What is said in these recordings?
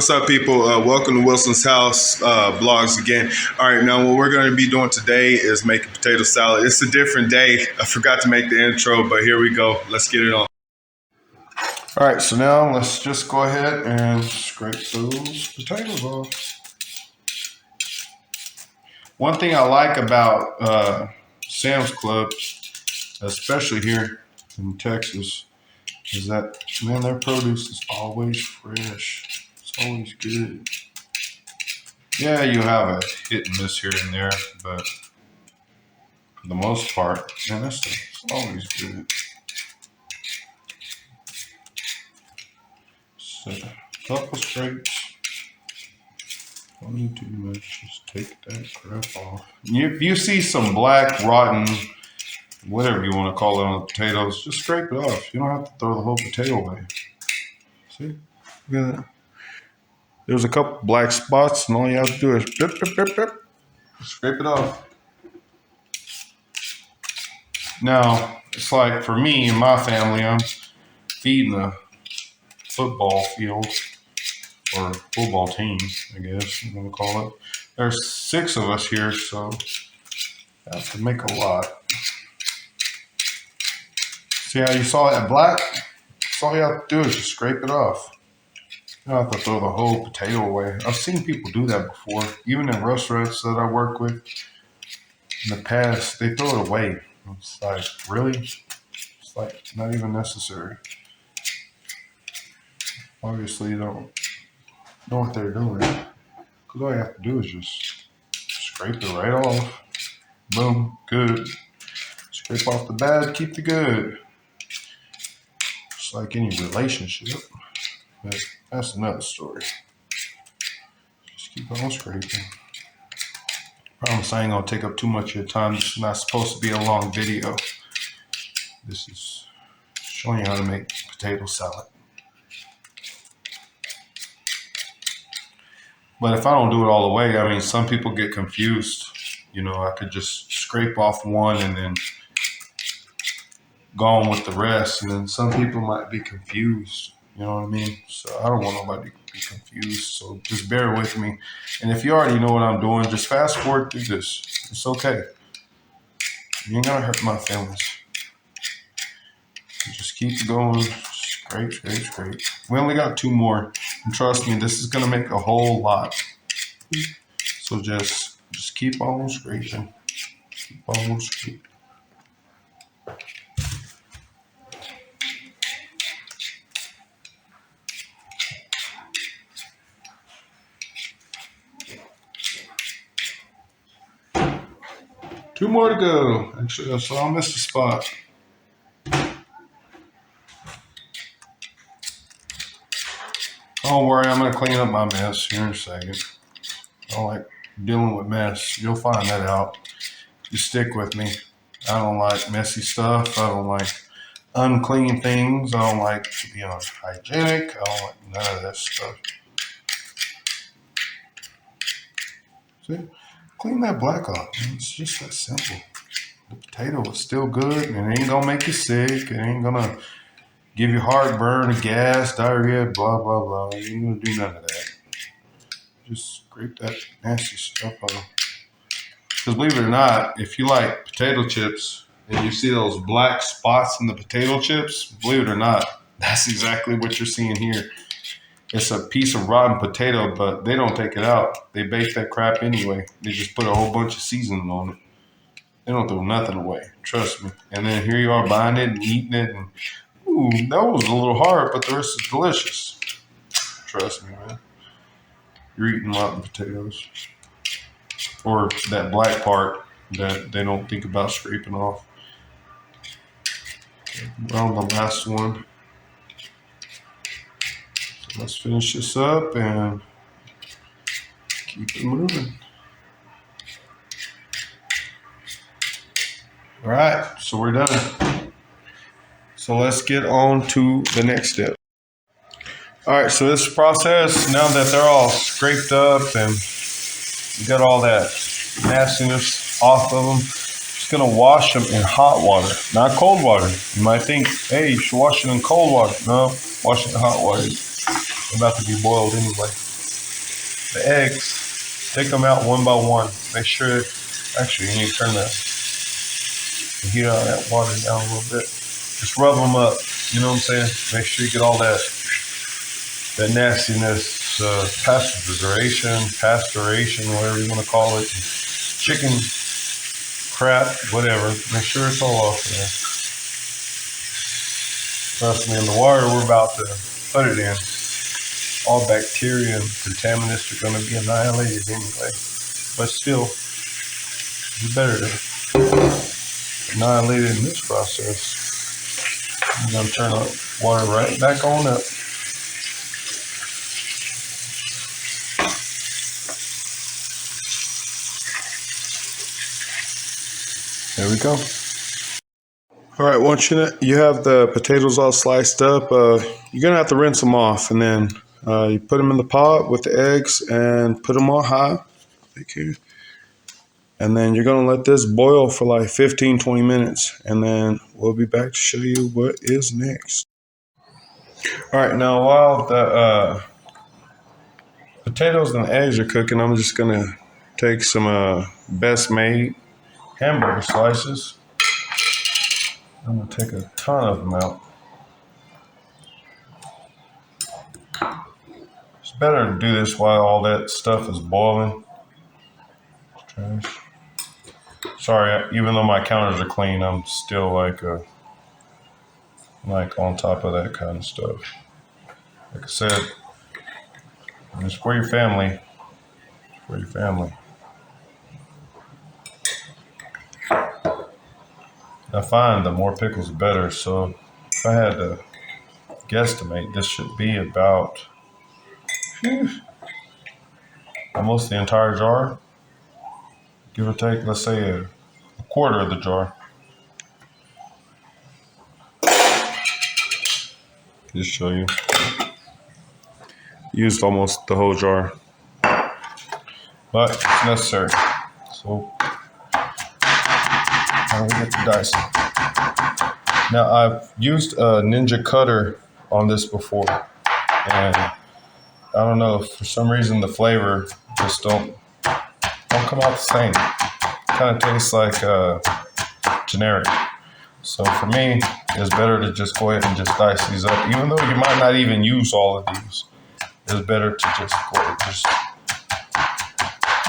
what's up, people? Welcome to Wilson's House Blogs again. All right, now what we're going to be doing today is making potato salad. It's a different day. I forgot to make the intro, but here we go. Let's get it on. All right, so now let's just go ahead and scrape those potatoes off. One thing I like about Sam's Club, especially here in Texas, is that, man, their produce is always fresh. It's always good. Yeah, you have a hit and miss here and there, but for the most part, man, this stuff is always good. So, a couple scrapes. Don't need too much. Just take that crap off. If you see some black, rotten, whatever you want to call it on the potatoes, just scrape it off. You don't have to throw the whole potato away. See? Look at that. There's a couple black spots, and all you have to do is scrape it off. Now, it's like for me and my family, I'm feeding a football field, or football team, I guess you want to call it. There's 6 of us here, so I have to make a lot. See how you saw that black? That's all you have to do is just scrape it off. You don't have to throw the whole potato away. I've seen people do that before. Even in restaurants that I work with in the past, they throw it away. It's like, really? It's like not even necessary. Obviously, you don't know what they're doing. Because all you have to do is just scrape it right off. Boom, good. Scrape off the bad, keep the good. It's like any relationship. But that's another story. Just keep on scraping. Promise I ain't gonna take up too much of your time. This is not supposed to be a long video. This is showing you how to make potato salad. But if I don't do it all the way, I mean, some people get confused. You know, I could just scrape off one and then go on with the rest. And then some people might be confused. You know what I mean? So I don't want nobody to be confused. So just bear with me. And if you already know what I'm doing, just fast forward through this. It's okay. You ain't gonna hurt my feelings. Just keep going. Scrape, scrape, scrape. We only got 2 more. And trust me, this is gonna make a whole lot. So just keep on scraping. Keep on scraping. Two more to go. Actually, so I missed a spot. Don't worry, I'm going to clean up my mess here in a second. I don't like dealing with mess. You'll find that out. Just stick with me. I don't like messy stuff. I don't like unclean things. I don't like to be unhygienic. I don't like none of that stuff. See? Clean that black off. It's just that simple. The potato is still good, and it ain't going to make you sick. It ain't going to give you heartburn, gas, diarrhea, blah, blah, blah. You ain't going to do none of that. Just scrape that nasty stuff off. Because believe it or not, if you like potato chips and you see those black spots in the potato chips, believe it or not, that's exactly what you're seeing here. It's a piece of rotten potato, but they don't take it out. They bake that crap anyway. They just put a whole bunch of seasoning on it. They don't throw nothing away. Trust me. And then here you are buying it and eating it. And, ooh, that was a little hard, but the rest is delicious. Trust me, man. You're eating rotten potatoes. Or that black part that they don't think about scraping off. Okay, we're on the last one. So let's finish this up and keep it moving. All right, so we're done. So let's get on to the next step. All right, so this process, now that they're all scraped up and you got all that nastiness off of them, just gonna wash them in hot water, not cold water. You might think, hey, you should wash it in cold water. No, wash it in hot water. It's about to be boiled anyway. the eggs, take them out one by one. Make sure, actually you need to turn the heat on that water down a little bit. Just rub them up, you know what I'm saying? Make sure you get all that nastiness, pasteurization, whatever you want to call it, chicken crap, whatever. Make sure it's all off there. Trust me, in the water we're about to put it in, all bacteria and contaminants are going to be annihilated anyway. But still, it's better to annihilate it in this process. I'm going to turn the water right back on up. There we go. All right, once you have the potatoes all sliced up, you're going to have to rinse them off. And then you put them in the pot with the eggs and put them on high. And then you're going to let this boil for like 15, 20 minutes. And then we'll be back to show you what is next. All right, now while the potatoes and the eggs are cooking, I'm just going to take some Best Made hamburger slices. I'm going to take a ton of them out. It's better to do this while all that stuff is boiling. Sorry, even though my counters are clean, I'm still like on top of that kind of stuff. Like I said, it's for your family. It's for your family. I find the more pickles the better, so if I had to guesstimate, this should be about almost the entire jar, give or take, let's say a quarter of the jar. Just show you. Used almost the whole jar, but it's necessary. So now we get to dicing. Now I've used a Ninja cutter on this before, and I don't know, for some reason the flavor just don't come out the same. Kind of tastes like generic. So for me, it's better to just go ahead and just dice these up, even though you might not even use all of these. It's better to just go ahead and just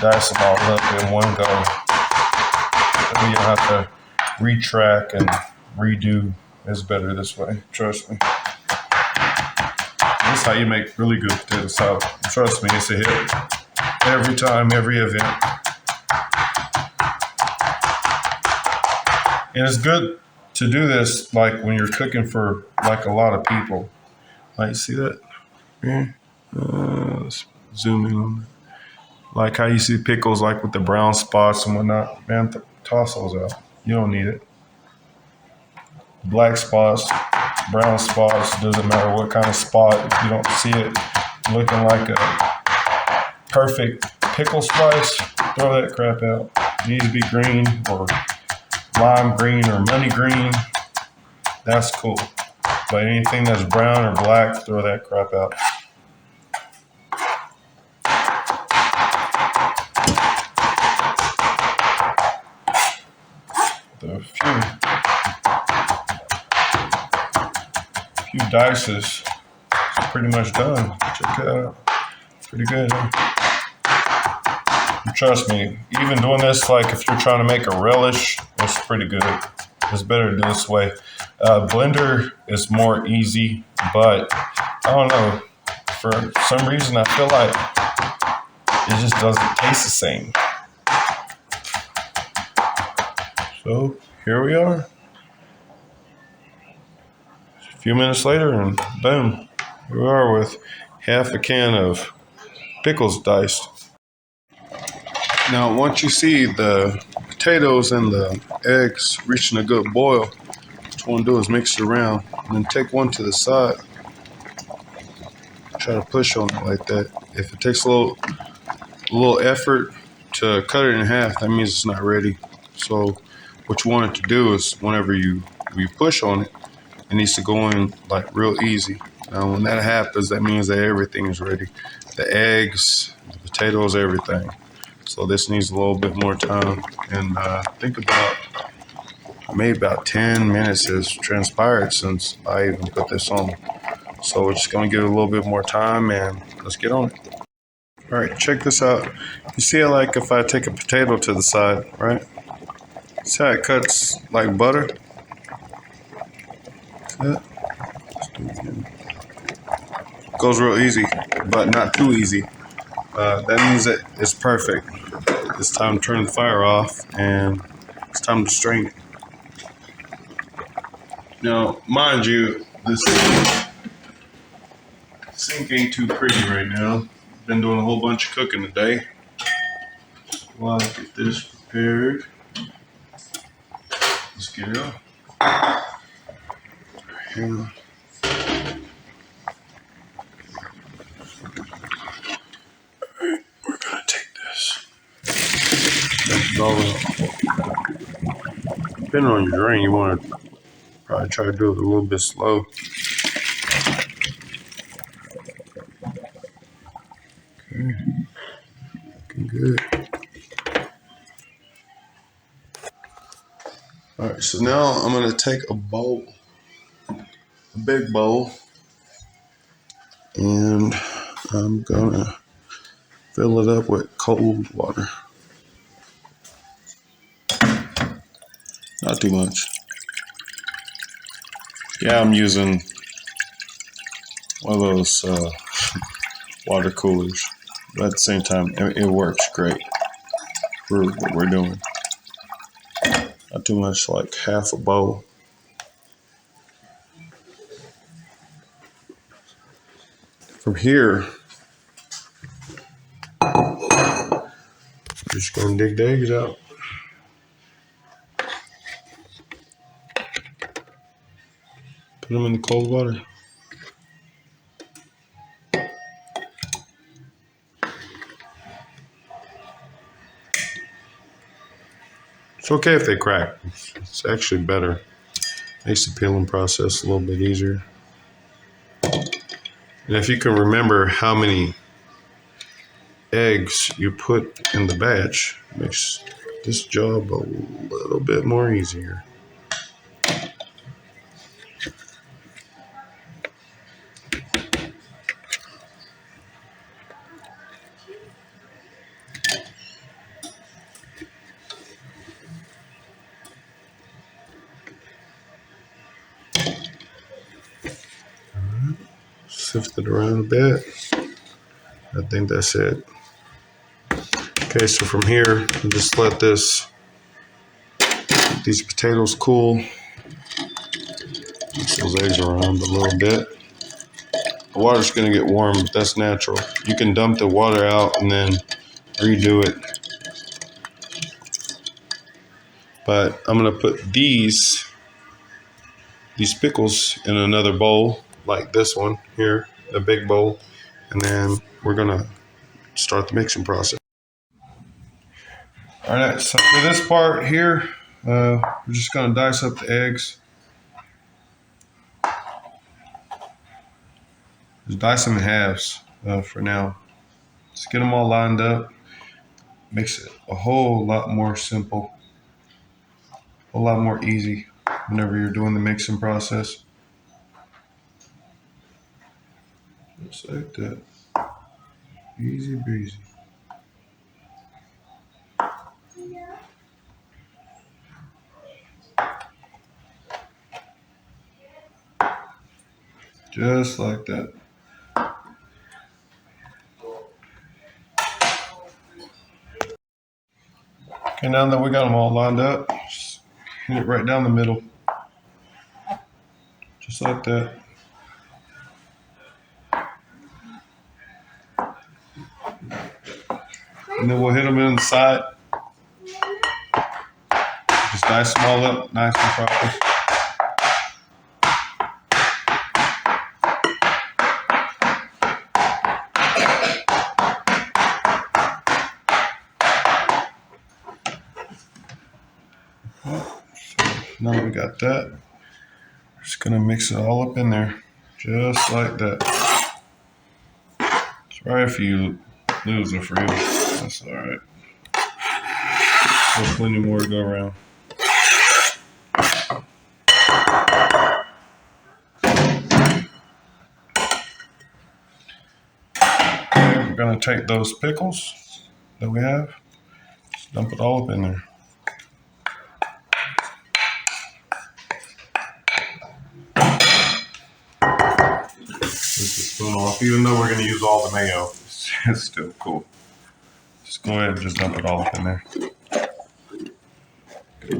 dice them all up in one go. So you don't have to retrack and redo. It's better this way. Trust me. This is how you make really good potato salad. Trust me, it's a hit. Every time, every event. And it's good to do this like when you're cooking for like a lot of people. Like, see that? Yeah. Let's zoom in on that. Like how you see pickles like with the brown spots and whatnot. Man, toss those out. You don't need it. Black spots, brown spots, doesn't matter what kind of spot. If you don't see it looking like a perfect pickle slice, throw that crap out. It needs to be green or lime green or money green. That's cool. But anything that's brown or black, throw that crap out. The few dices, it's pretty much done. Check it out. Pretty good. And trust me, even doing this, like if you're trying to make a relish, it's pretty good. It's better to do this way. Blender is more easy, but I don't know. For some reason, I feel like it just doesn't taste the same. So here we are. A few minutes later, and boom, here we are with half a can of pickles diced. Now, once you see the potatoes and the eggs reaching a good boil, what you want to do is mix it around and then take one to the side. Try to push on it like that. If it takes a little effort to cut it in half, that means it's not ready. So what you want it to do is whenever you push on it, it needs to go in like real easy. Now when that happens, that means that everything is ready. The eggs, The potatoes, everything. So this needs a little bit more time. And I think maybe about 10 minutes has transpired since I even put this on. So we're just gonna give it a little bit more time and let's get on it. All right, check this out. You see it like if I take a potato to the side, right? See how it cuts like butter? See that? Goes real easy, but not too easy. That means that it's perfect. It's time to turn the fire off and it's time to strain it. Now, mind you, this sink ain't too pretty right now. Been doing a whole bunch of cooking today. While I get this prepared, let's get it on. Here. We're gonna take this. That's all out. Depending on your drain, you want to probably try to do it a little bit slow. Okay, looking good. All right, so now I'm gonna take a bowl, a big bowl, and I'm gonna fill it up with cold water. Not too much. Yeah, I'm using one of those water coolers, but at the same time, it works great for what we're doing. Not too much, like half a bowl. From here, just gonna dig the eggs out. Put them in the cold water. It's okay if they crack. It's actually better. Makes the peeling process a little bit easier. And if you can remember how many eggs you put in the batch, makes this job a little bit more easier. Sift it around a bit. I think that's it. Okay, so from here, just let these potatoes cool. Mix those eggs around a little bit. The water's gonna get warm, but that's natural. You can dump the water out and then redo it. But I'm gonna put these pickles in another bowl, like this one here, the big bowl, and then we're gonna start the mixing process. All right, so for this part here, we're just gonna dice up the eggs. Just dice them in halves for now. Just get them all lined up. Makes it a whole lot more simple, a whole lot more easy whenever you're doing the mixing process. Just like that. Easy breezy. Just like that. Okay, now that we got them all lined up, just hit it right down the middle. Just like that. And then we'll hit them in the side. Just dice them all up nice and proper. Now that we got that, we're just gonna mix it all up in there, just like that. Sorry if you Losing for you. That's all right. Still plenty more to go around. Okay, we're gonna take those pickles that we have, just dump it all up in there. Take the spoon off, even though we're gonna use all the mayo, it's still cool. Just go ahead and just dump it all up in there.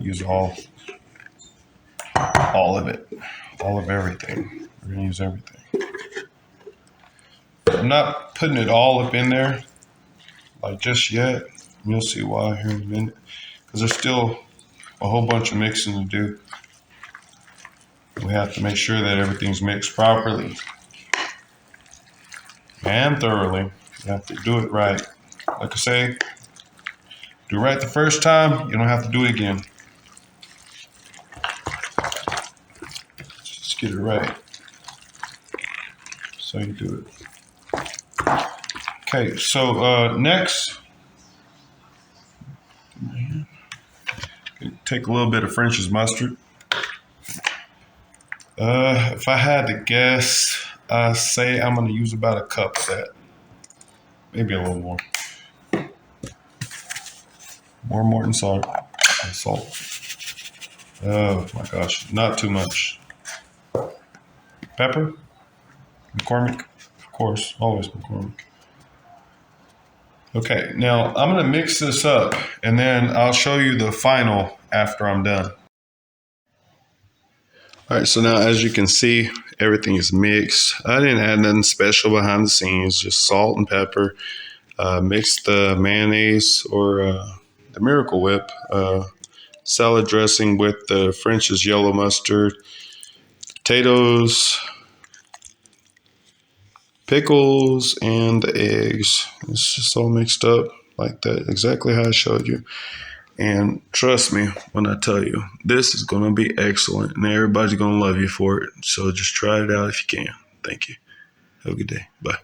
Use all of it, all of everything. We're gonna use everything. I'm not putting it all up in there like just yet. You'll see why here in a minute, because there's still a whole bunch of mixing to do. We have to make sure that everything's mixed properly and thoroughly. You have to do it right. Like I say, do it right the first time, you don't have to do it again. Just get it right. So you do it. Okay, so next, take a little bit of French's mustard. If I had to guess, I say I'm gonna use about a cup of that. Maybe a little more. More Morton salt. Oh my gosh, not too much. Pepper. McCormick, of course, always McCormick. Okay, now I'm gonna mix this up and then I'll show you the final after I'm done. All right, so now as you can see, everything is mixed. I didn't add nothing special behind the scenes, just salt and pepper. Mixed the mayonnaise or the Miracle Whip salad dressing with the French's yellow mustard, potatoes, pickles, and the eggs. It's just all mixed up like that, exactly how I showed you. And trust me when I tell you, this is going to be excellent and everybody's going to love you for it. So just try it out if you can. Thank you. Have a good day. Bye.